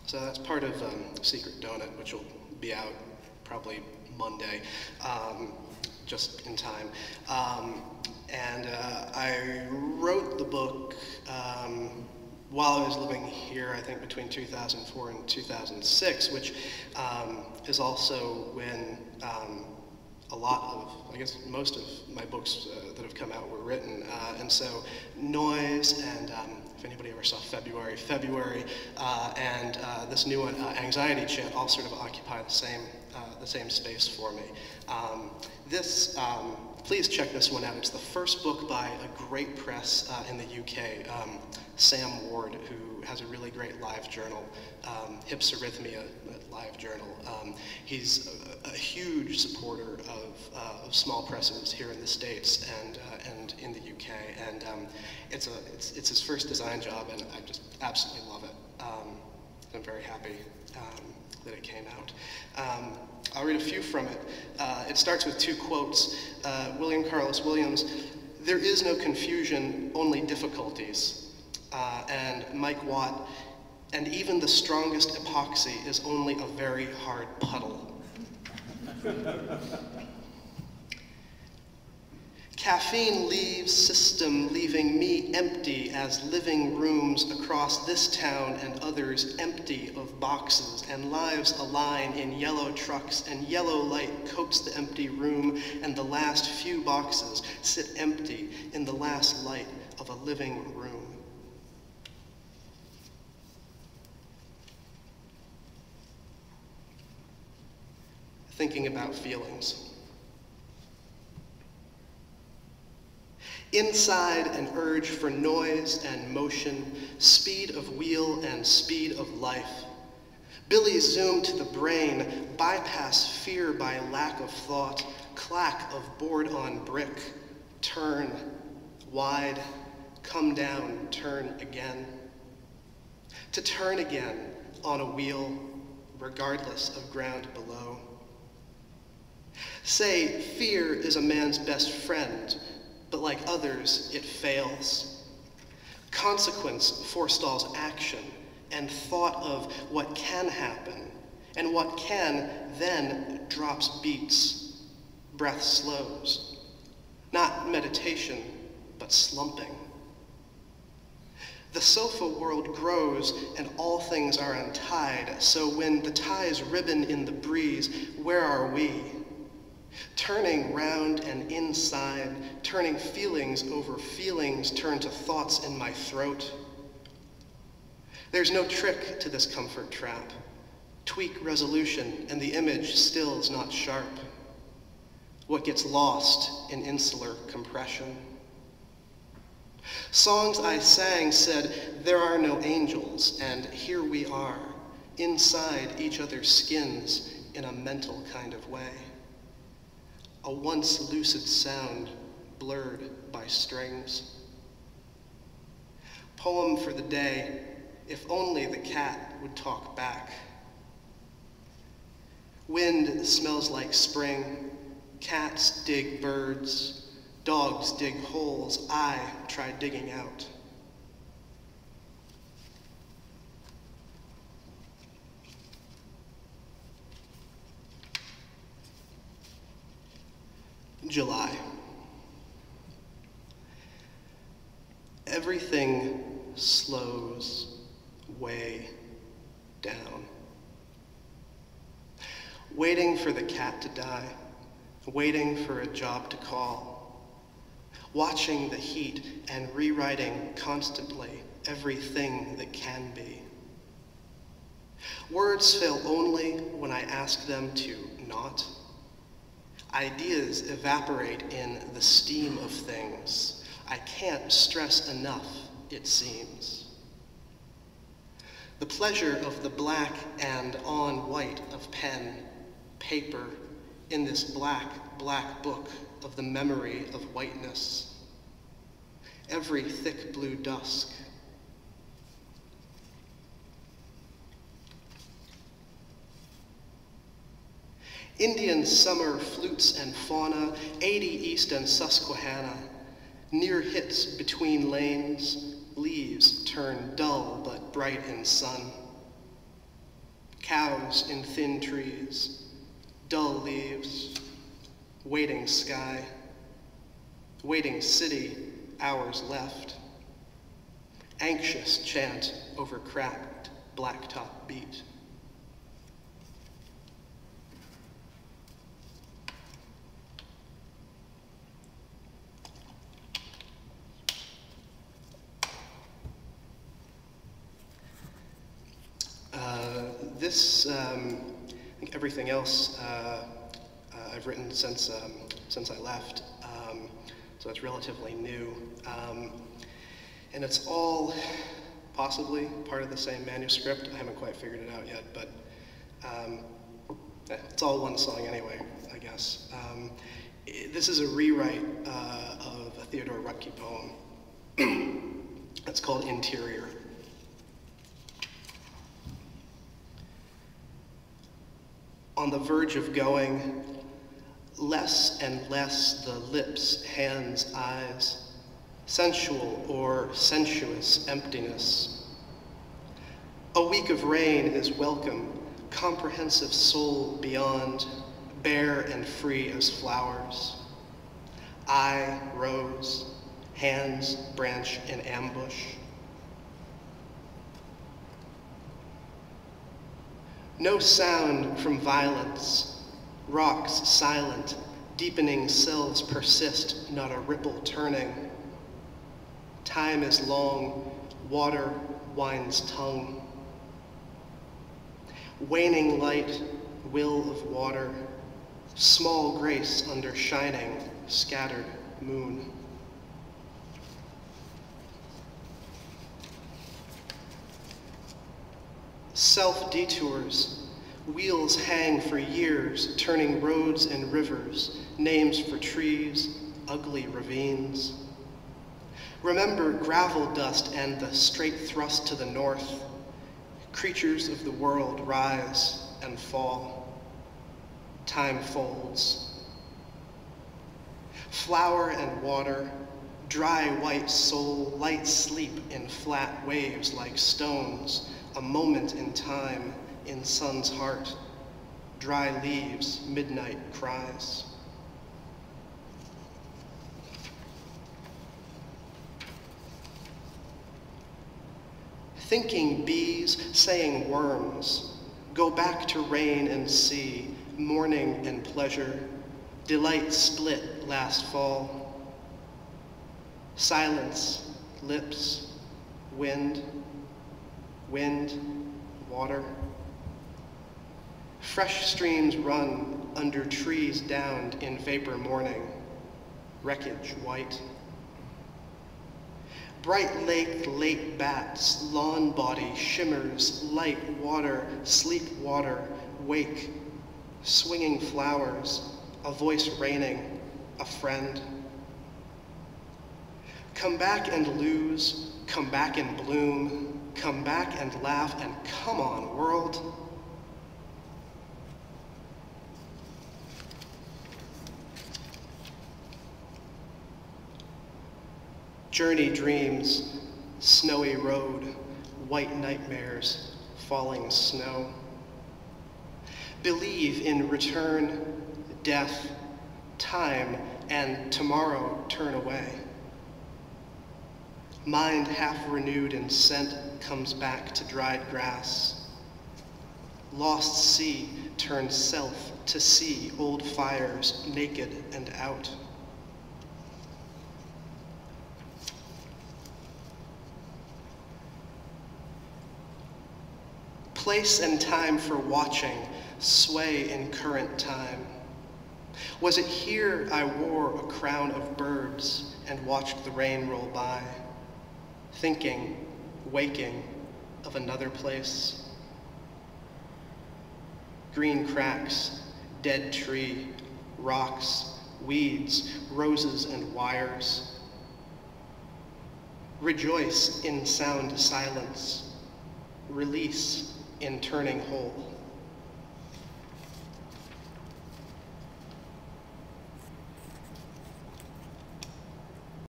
So that's part of Secret Donut, which will be out probably Monday, just in time. I wrote the book while I was living here, I think between 2004 and 2006, which is also when a lot of, I guess most of my books that have come out were written. And so Noise and, if anybody ever saw February, and this new one, Anxiety Chant, all sort of occupy the same space for me. Please check this one out. It's the first book by a great press in the UK, Sam Ward, who has a really great live journal, Hypsarrhythmia live journal. He's a huge supporter of small presses here in the States and in the UK, and it's his first design job, and I just absolutely love it. I'm very happy that it came out. I'll read a few from it. It starts with two quotes. William Carlos Williams, "There is no confusion, only difficulties." And Mike Watt, "And even the strongest epoxy is only a very hard puddle." Caffeine leaves system, leaving me empty as living rooms across this town and others empty of boxes, and lives align in yellow trucks, and yellow light coats the empty room, and the last few boxes sit empty in the last light of a living room. Thinking about feelings. Inside an urge for noise and motion, speed of wheel and speed of life. Billy zoom to the brain, bypass fear by lack of thought, clack of board on brick, turn, wide, come down, turn again. To turn again on a wheel, regardless of ground below. Say fear is a man's best friend, but like others, it fails. Consequence forestalls action and thought of what can happen, and what can then drops beats, breath slows. Not meditation, but slumping. The sofa world grows and all things are untied, so when the tie's ribbon in the breeze, where are we? Turning round and inside, turning feelings over feelings, turn to thoughts in my throat. There's no trick to this comfort trap. Tweak resolution and the image still's not sharp. What gets lost in insular compression? Songs I sang said, there are no angels, and here we are, inside each other's skins in a mental kind of way. A once lucid sound blurred by strings. Poem for the day, if only the cat would talk back. Wind smells like spring, cats dig birds, dogs dig holes, I try digging out. July. Everything slows way down. Waiting for the cat to die, waiting for a job to call, watching the heat and rewriting constantly everything that can be. Words fail only when I ask them to not. Ideas evaporate in the steam of things. I can't stress enough, it seems. The pleasure of the black and on white of pen, paper, in this black, black book of the memory of whiteness. Every thick blue dusk. Indian summer flutes and fauna, 80 East and Susquehanna, near hits between lanes, leaves turn dull but bright in sun. Cows in thin trees, dull leaves, waiting sky, waiting city, hours left. Anxious chant over cracked blacktop beat. I think everything else I've written since I left, so it's relatively new. And it's all possibly part of the same manuscript. I haven't quite figured it out yet, but it's all one song anyway, I guess. This is a rewrite of a Theodore Rutke poem. It's called Interior. On the verge of going, less and less the lips, hands, eyes, sensual or sensuous emptiness. A week of rain is welcome, comprehensive soul beyond, bare and free as flowers. Eye, rose, hands, branch in ambush. No sound from violence, rocks silent, deepening selves persist, not a ripple turning. Time is long, water winds tongue. Waning light, will of water, small grace under shining, scattered moon. Self-detours, wheels hang for years, turning roads and rivers, names for trees, ugly ravines. Remember gravel dust and the straight thrust to the north. Creatures of the world rise and fall. Time folds. Flower and water, dry white soul, light sleep in flat waves like stones, a moment in time, in sun's heart, dry leaves, midnight cries. Thinking bees, saying worms, go back to rain and sea, mourning and pleasure, delight split last fall. Silence, lips, wind, water. Fresh streams run under trees downed in vapor morning, wreckage white. Bright lake, late bats, lawn body shimmers, light water, sleep water, wake, swinging flowers, a voice raining, a friend. Come back and lose, come back and bloom, come back and laugh, and come on, world. Journey dreams, snowy road, white nightmares, falling snow. Believe in return, death, time, and tomorrow turn away. Mind half renewed in scent comes back to dried grass. Lost sea turns self to see old fires naked and out. Place and time for watching sway in current time. Was it here I wore a crown of birds and watched the rain roll by, thinking, waking, of another place? Green cracks, dead tree, rocks, weeds, roses and wires. Rejoice in sound silence, release in turning whole.